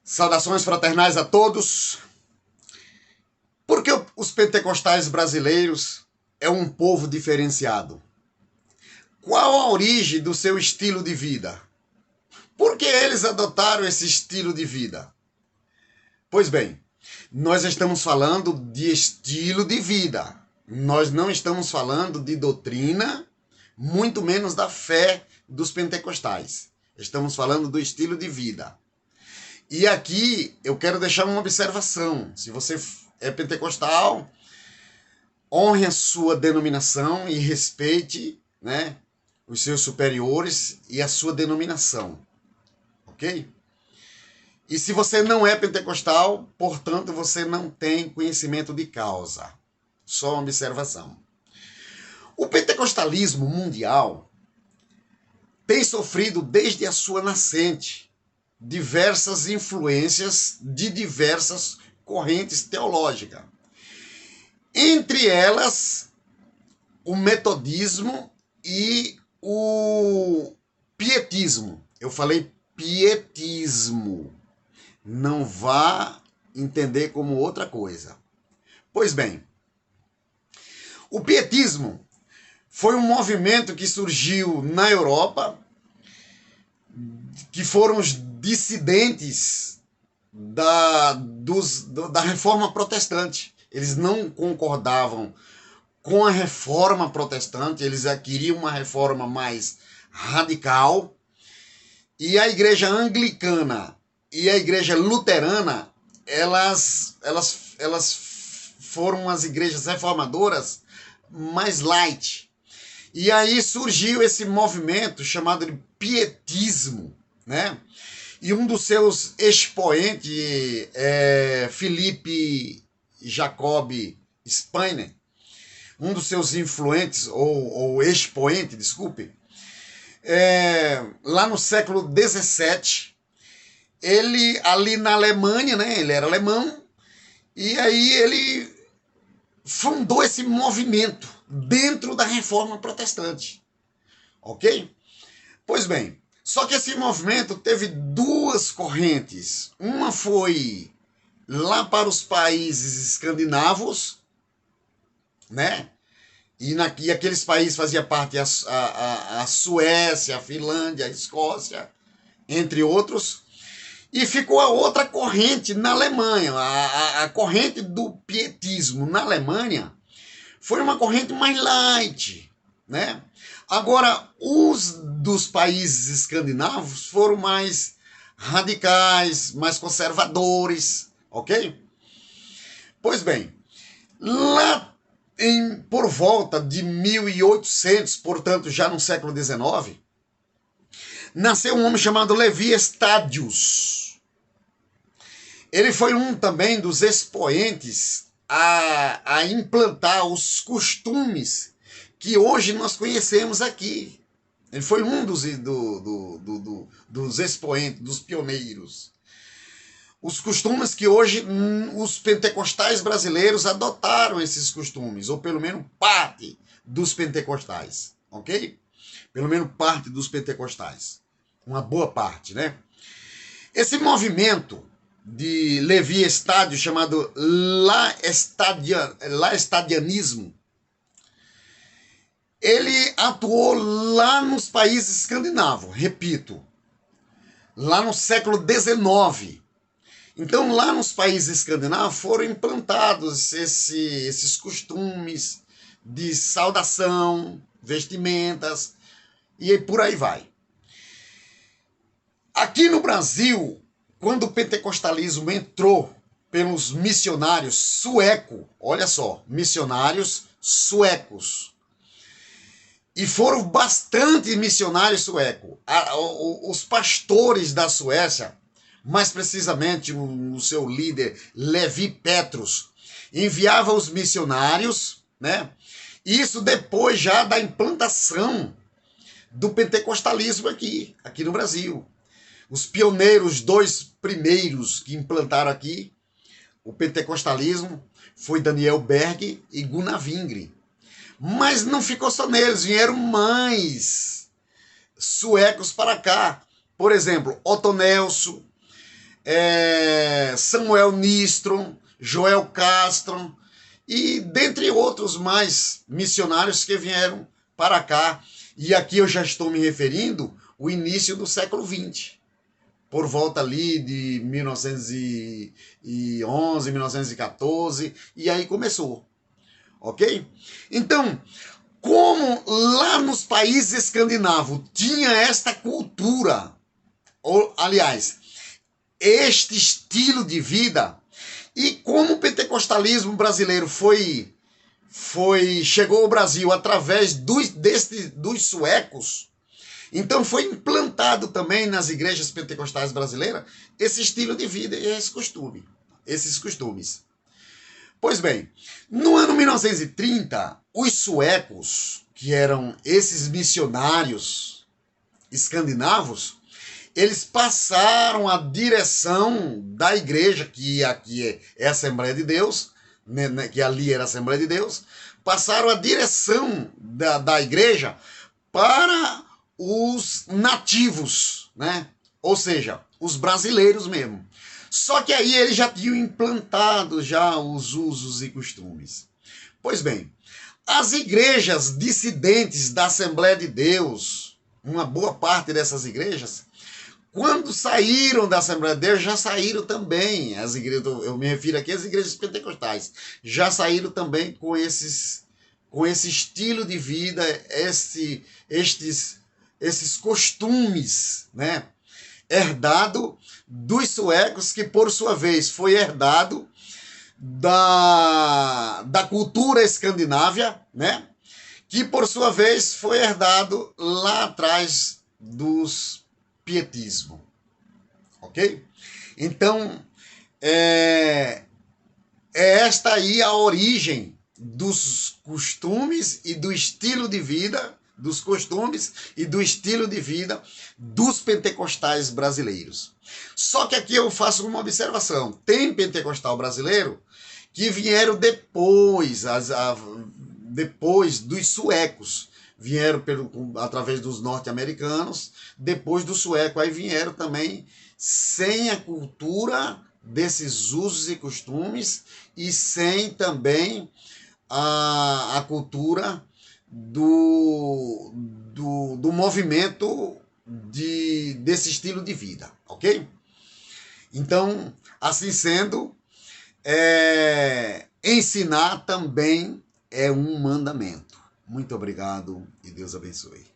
Saudações fraternais a todos. Por que os pentecostais brasileiros é um povo diferenciado? Qual a origem do seu estilo de vida? Por que eles adotaram esse estilo de vida? Pois bem, nós estamos falando de estilo de vida. Nós não estamos falando de doutrina, muito menos da fé dos pentecostais. Estamos falando do estilo de vida. E aqui eu quero deixar uma observação. Se você é pentecostal, honre a sua denominação e respeite, né, os seus superiores e a sua denominação. Ok? E se você não é pentecostal, portanto, você não tem conhecimento de causa. Só uma observação. O pentecostalismo mundial tem sofrido desde a sua nascente diversas influências de diversas correntes teológicas. Entre elas, o metodismo e o pietismo. Eu falei pietismo. Não vá entender como outra coisa. Pois bem, o pietismo foi um movimento que surgiu na Europa, que foram os dissidentes da reforma protestante. Eles não concordavam com a reforma protestante, eles queriam uma reforma mais radical. E a igreja anglicana e a igreja luterana, elas foram as igrejas reformadoras mais light. E aí surgiu esse movimento chamado de pietismo, né? E um dos seus expoentes é Felipe Jacob Spener, um dos seus influentes, ou expoente, desculpe, lá no século XVII, ele ali na Alemanha, né? Ele era alemão, e aí ele fundou esse movimento dentro da reforma protestante. Ok? Pois bem, só que esse movimento teve duas correntes. Uma foi lá para os países escandinavos, né? E aqueles países faziam parte a Suécia, a Finlândia, a Escócia, entre outros. E ficou a outra corrente na Alemanha. A corrente do pietismo na Alemanha foi uma corrente mais light, né? Agora, os dos países escandinavos foram mais radicais, mais conservadores, ok? Pois bem, lá por volta de 1800, portanto já no século XIX, nasceu um homem chamado Levi Stadius. Ele foi um também dos expoentes a implantar os costumes que hoje nós conhecemos aqui. Ele foi um dos expoentes, dos pioneiros. Os costumes que hoje os pentecostais brasileiros adotaram esses costumes, ou pelo menos parte dos pentecostais, ok? Pelo menos parte dos pentecostais. Uma boa parte, né? Esse movimento de Levi Stadius, chamado laestadianismo, ele atuou lá nos países escandinavos, repito, lá no século XIX. Então, lá nos países escandinavos foram implantados esses costumes de saudação, vestimentas, e por aí vai. Aqui no Brasil, quando o pentecostalismo entrou pelos missionários suecos, olha só, missionários suecos, e foram bastante missionários suecos. Os pastores da Suécia, mais precisamente o seu líder, Levi Petrus, enviava os missionários, né? Isso depois já da implantação do pentecostalismo aqui no Brasil. Os pioneiros, dois primeiros que implantaram aqui o pentecostalismo foi Daniel Berg e Gunnar Wingre. Mas não ficou só neles, vieram mais suecos para cá. Por exemplo, Otto Nelson, Samuel Nistro, Joel Castro e dentre outros mais missionários que vieram para cá. E aqui eu já estou me referindo ao início do século XX, por volta ali de 1911, 1914, e aí começou, ok? Então, como lá nos países escandinavos tinha esta cultura, ou, aliás, este estilo de vida, e como o pentecostalismo brasileiro chegou ao Brasil através dos suecos, então foi implantado também nas igrejas pentecostais brasileiras esse estilo de vida e esses costumes. Pois bem, no ano 1930, os suecos, que eram esses missionários escandinavos, eles passaram a direção da igreja, que aqui é a Assembleia de Deus, né, que ali era a Assembleia de Deus, passaram a direção da igreja para os nativos, né? Ou seja, os brasileiros mesmo. Só que aí eles já tinham implantado já os usos e costumes. Pois bem, as igrejas dissidentes da Assembleia de Deus, uma boa parte dessas igrejas, quando saíram da Assembleia de Deus, já saíram também, as igrejas, eu me refiro aqui às igrejas pentecostais, já saíram também com esse estilo de vida, esses costumes, né? Herdado dos suecos, que por sua vez foi herdado da cultura escandinávia, né? Que por sua vez foi herdado lá atrás dos pietismo, ok? Então, é esta aí a origem dos costumes e do estilo de vida, dos costumes e do estilo de vida dos pentecostais brasileiros. Só que aqui eu faço uma observação. Tem pentecostal brasileiro que vieram depois, depois dos suecos. Vieram através dos norte-americanos, depois do sueco. Aí vieram também sem a cultura desses usos e costumes e sem também a cultura do movimento desse estilo de vida, ok? Então, assim sendo, ensinar também é um mandamento. Muito obrigado e Deus abençoe.